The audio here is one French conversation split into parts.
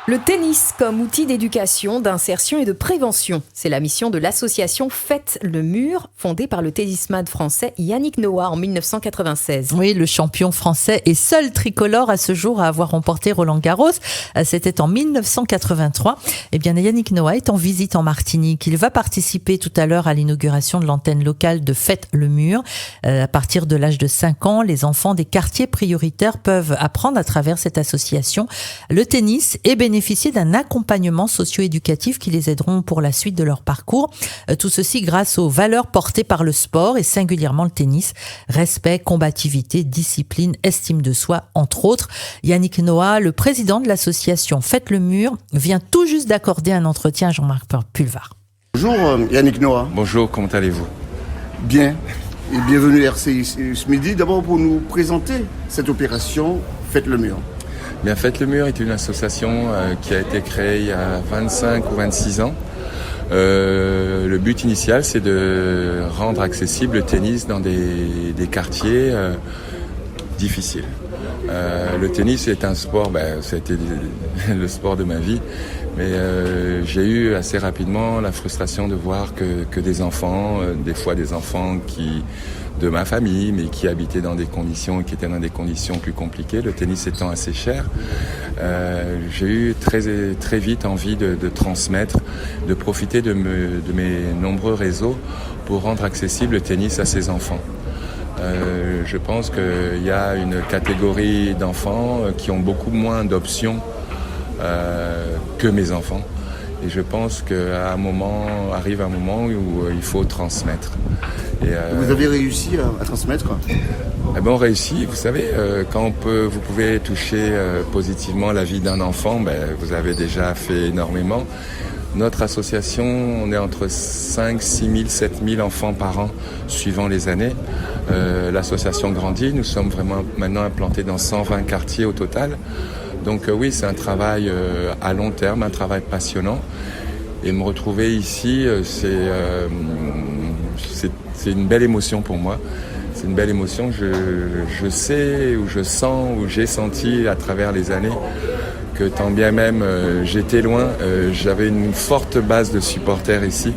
Le tennis comme outil d'éducation, d'insertion et de prévention. C'est la mission de l'association Faites le Mur, fondée par le tennisman français Yannick Noah en 1996. Oui, le champion français et seul tricolore à ce jour à avoir remporté Roland-Garros. C'était en 1983. Eh bien, Yannick Noah est en visite en Martinique. Il va participer tout à l'heure à l'inauguration de l'antenne locale de Faites le Mur. À partir de l'âge de 5 ans, les enfants des quartiers prioritaires peuvent apprendre à travers cette association le tennis et bénéficier d'un accompagnement socio-éducatif qui les aideront pour la suite de leur parcours. Tout ceci grâce aux valeurs portées par le sport et singulièrement le tennis. Respect, combativité, discipline, estime de soi, entre autres. Yannick Noah, le président de l'association Faites le Mur, vient tout juste d'accorder un entretien à Jean-Marc Pulvar. Bonjour Yannick Noah. Bonjour, comment allez-vous? Bien, et bienvenue à RCI ce midi. D'abord pour nous présenter cette opération Faites le Mur. Bien, Faites le Mur est une association qui a été créée il y a 25 ou 26 ans. Le but initial, c'est de rendre accessible le tennis dans des quartiers difficiles. Le tennis est un sport, ça a été le sport de ma vie, mais j'ai eu assez rapidement la frustration de voir que des enfants, des fois des enfants de ma famille, mais qui habitaient dans des conditions, qui étaient dans des conditions plus compliquées, le tennis étant assez cher, j'ai eu très vite envie de transmettre, de profiter de mes nombreux réseaux pour rendre accessible le tennis à ces enfants. Je pense qu'il y a une catégorie d'enfants qui ont beaucoup moins d'options que mes enfants. Et je pense qu'arrive un moment où il faut transmettre. Vous avez réussi à transmettre? On réussit. Vous savez, quand vous pouvez toucher positivement la vie d'un enfant, vous avez déjà fait énormément. Notre association, on est entre 5, 6 000, 7 000 enfants par an, suivant les années. L'association grandit. Nous sommes vraiment maintenant implantés dans 120 quartiers au total. Donc oui, c'est un travail à long terme, un travail passionnant. Et me retrouver ici, c'est une belle émotion pour moi. C'est une belle émotion. Je sais, ou je sens, ou j'ai senti à travers les années que tant bien même j'étais loin, j'avais une forte base de supporters ici.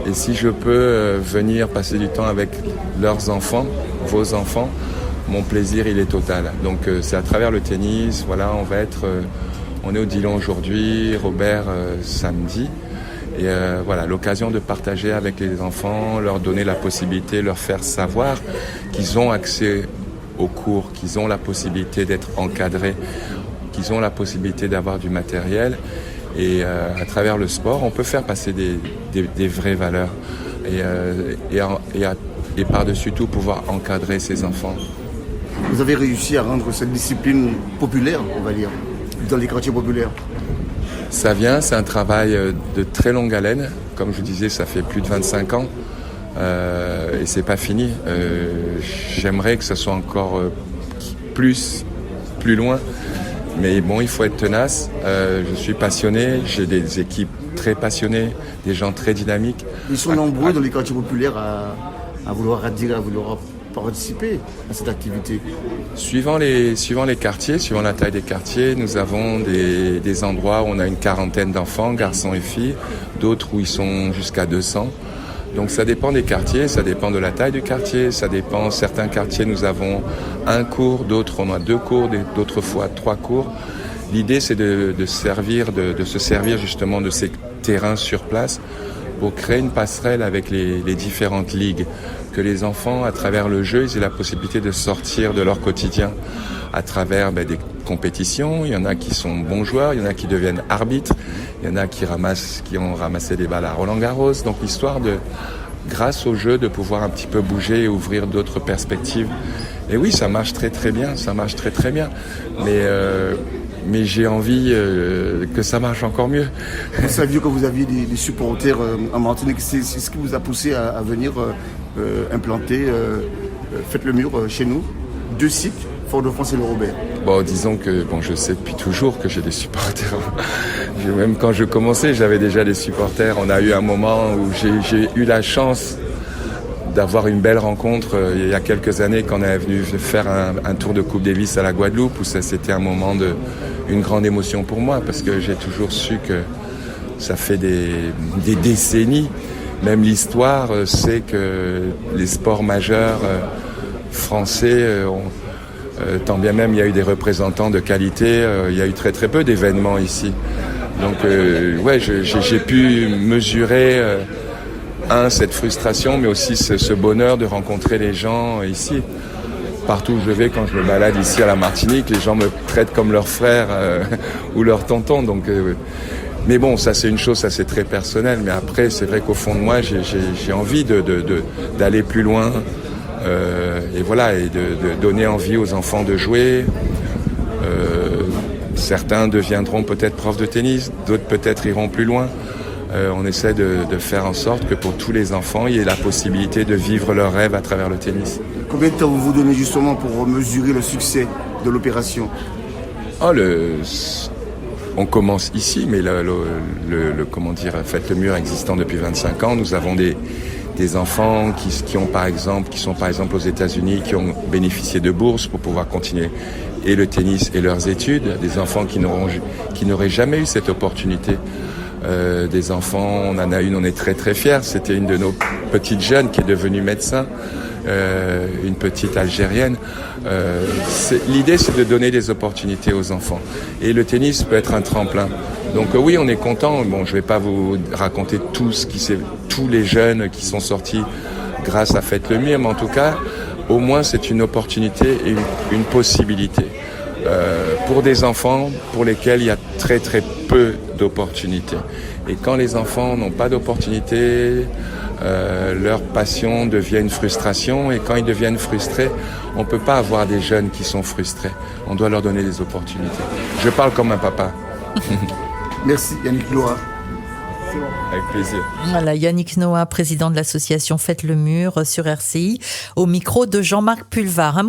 Et si je peux venir passer du temps avec leurs enfants, vos enfants, mon plaisir il est total. Donc c'est à travers le tennis. Voilà, on est au Dillon aujourd'hui, Robert samedi. Et voilà, l'occasion de partager avec les enfants, leur donner la possibilité, leur faire savoir qu'ils ont accès aux cours, qu'ils ont la possibilité d'être encadrés, qu'ils ont la possibilité d'avoir du matériel. Et à travers le sport, on peut faire passer des vraies valeurs. Et par-dessus tout, pouvoir encadrer ces enfants. Vous avez réussi à rendre cette discipline populaire, on va dire, dans les quartiers populaires. Ça vient, c'est un travail de très longue haleine. Comme je vous disais, ça fait plus de 25 ans et c'est pas fini. J'aimerais que ce soit encore plus loin. Mais bon, il faut être tenace. Je suis passionné, j'ai des équipes très passionnées, des gens très dynamiques. Ils sont nombreux dans les quartiers populaires à vouloir participer à cette activité. Suivant les quartiers, suivant la taille des quartiers, nous avons des endroits où on a une quarantaine d'enfants, garçons et filles, d'autres où ils sont jusqu'à 200. Donc ça dépend des quartiers, ça dépend de la taille du quartier, ça dépend. Certains quartiers, nous avons un cours, d'autres on a 2 cours, d'autres fois 3 cours. L'idée, c'est de se servir justement de ces terrains sur place pour créer une passerelle avec les différentes ligues, que les enfants, à travers le jeu, ils aient la possibilité de sortir de leur quotidien à travers des compétitions. Il y en a qui sont bons joueurs, il y en a qui deviennent arbitres, il y en a qui ont ramassé des balles à Roland-Garros. Donc l'histoire grâce au jeu, de pouvoir un petit peu bouger et ouvrir d'autres perspectives. Et oui, ça marche très très bien, Mais j'ai envie que ça marche encore mieux. Vous saviez que vous aviez des supporters en Martinique. C'est ce qui vous a poussé à venir implanter Faites le Mur chez nous. 2 sites, Fort-de-France et le Robert. Disons que je sais depuis toujours que j'ai des supporters. Même quand je commençais, j'avais déjà des supporters. On a eu un moment où j'ai eu la chance d'avoir une belle rencontre il y a quelques années quand on est venu faire un tour de Coupe Davis à la Guadeloupe, où ça c'était un moment une grande émotion pour moi, parce que j'ai toujours su que ça fait des décennies, même l'histoire sait que les sports majeurs français tant bien même il y a eu des représentants de qualité, il y a eu très très peu d'événements ici. Donc ouais, j'ai pu mesurer cette frustration, mais aussi ce bonheur de rencontrer les gens ici. Partout où je vais, quand je me balade ici à la Martinique, les gens me traitent comme leur frère ou leur tonton. Donc, mais bon, ça c'est une chose, ça c'est très personnel. Mais après, c'est vrai qu'au fond de moi, j'ai envie d'aller plus loin. Et voilà, et de donner envie aux enfants de jouer. Certains deviendront peut-être profs de tennis, d'autres peut-être iront plus loin. On essaie de faire en sorte que pour tous les enfants, il y ait la possibilité de vivre leur rêve à travers le tennis. Combien de temps vous donnez justement pour mesurer le succès de l'opération? On commence ici, mais Faites le Mur existant depuis 25 ans, nous avons des enfants qui sont par exemple aux États-Unis, qui ont bénéficié de bourses pour pouvoir continuer et le tennis et leurs études, des enfants qui n'auraient jamais eu cette opportunité. Des enfants, on en a une, on est très très fiers, c'était une de nos petites jeunes qui est devenue médecin, une petite Algérienne. L'idée c'est de donner des opportunités aux enfants, et le tennis peut être un tremplin. Donc oui, on est content. Bon, je vais pas vous raconter tous les jeunes qui sont sortis grâce à Faites le Mur, mais en tout cas, au moins c'est une opportunité et une possibilité pour des enfants pour lesquels il y a très très peu d'opportunités. Et quand les enfants n'ont pas d'opportunités, leur passion devient une frustration, et quand ils deviennent frustrés, on ne peut pas avoir des jeunes qui sont frustrés. On doit leur donner des opportunités. Je parle comme un papa. Merci Yannick Noah. Avec plaisir. Voilà, Yannick Noah, président de l'association Faites le Mur sur RCI, au micro de Jean-Marc Pulvar.